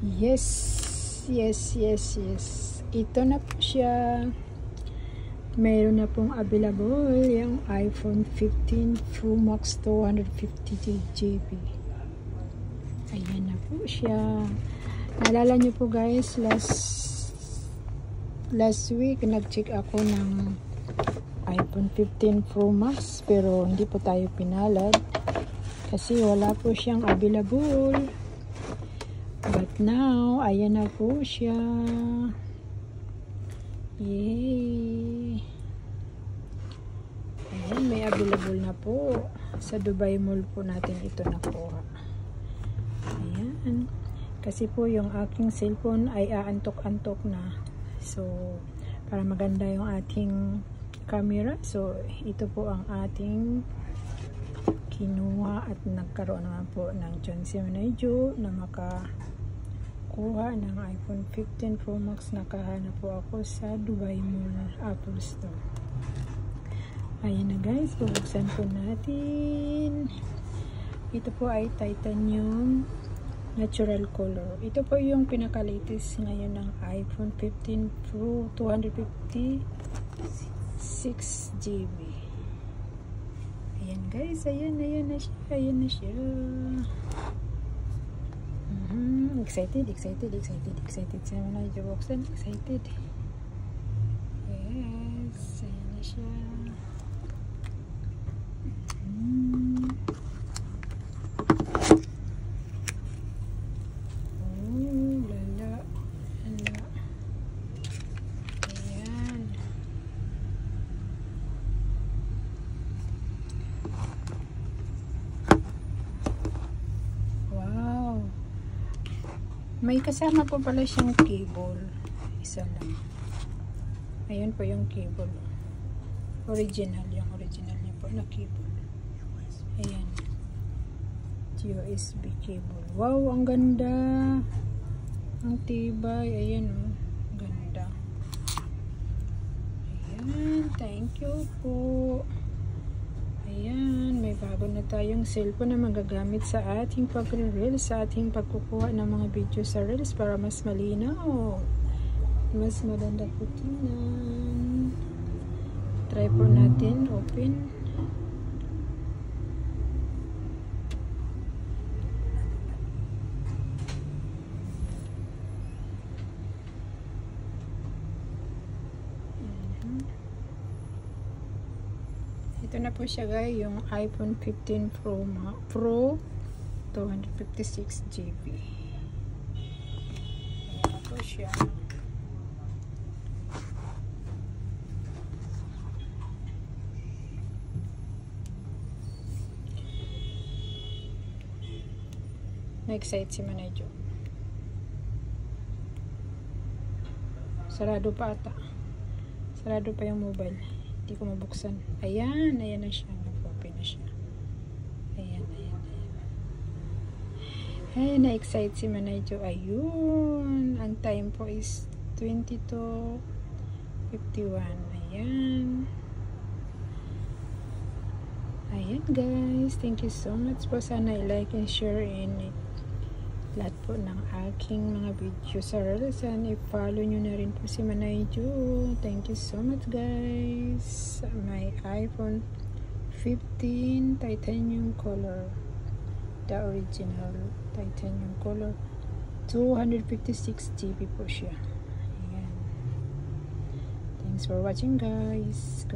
Yes, yes, yes, yes. Ito na po siya. Mayroon na pong available yung iPhone 15 Pro Max 250GB. Ayan na po siya. Naalala nyo po guys, last week nag-check ako ng iPhone 15 Pro Max pero hindi po tayo pinalad kasi wala po siyang available. But now, ayan na po siya. Yay! Ayan, may available na po. Sa Dubai Mall po natin ito nakuha. Ayan. Kasi po yung aking cellphone ay aantok-antok na. So, para maganda yung ating camera. So, ito po ang ating kinuha at nagkaroon naman po ng chance na makakuha ng iPhone 15 Pro Max. Nakahanap po ako sa Dubai Mall Apple Store. Ayan na guys, bubuksan po natin. Ito po ay titanium natural color. Ito po yung pinaka-latest ngayon ng iPhone 15 Pro 256GB. Ayan guys, ayan na siya. Excited sa mga na-buksan. Excited. Yes, ayan na siya. May kasama po pala siyang cable. Isa lang. Ayun po yung cable. Original. Yung original niya po na cable. Ayan. USB cable. Wow, ang ganda. Ang tibay. Ayan o. Ganda. Ayan. Thank you po. Ayan, may bago na tayong cellphone na magagamit sa ating pagre-reels, sa ating pagkukuha ng mga video sa reels para mas malinaw, mas maganda po tingnan. Try po natin, open. Ito na po siya guys, yung iPhone 15 Pro 256GB. Ayan na po siya. Na-excite si Manayjo. Sarado pa ata. Sarado pa yung mobile. Hindi ko mabuksan. Ayan na siya. Nag-open na siya. Ayan. Ay, na-excite si Manayjo. Ayun. Ang time po is 22:51. Ayan. Ayan guys. Thank you so much po. Sana i-like and share lahat po ng aking mga video sa reels, and i-follow nyo na rin po si Manayjo. Thank you so much guys. My iPhone 15 titanium color, the original titanium color, 256GB po siya. Ayan. Thanks for watching guys.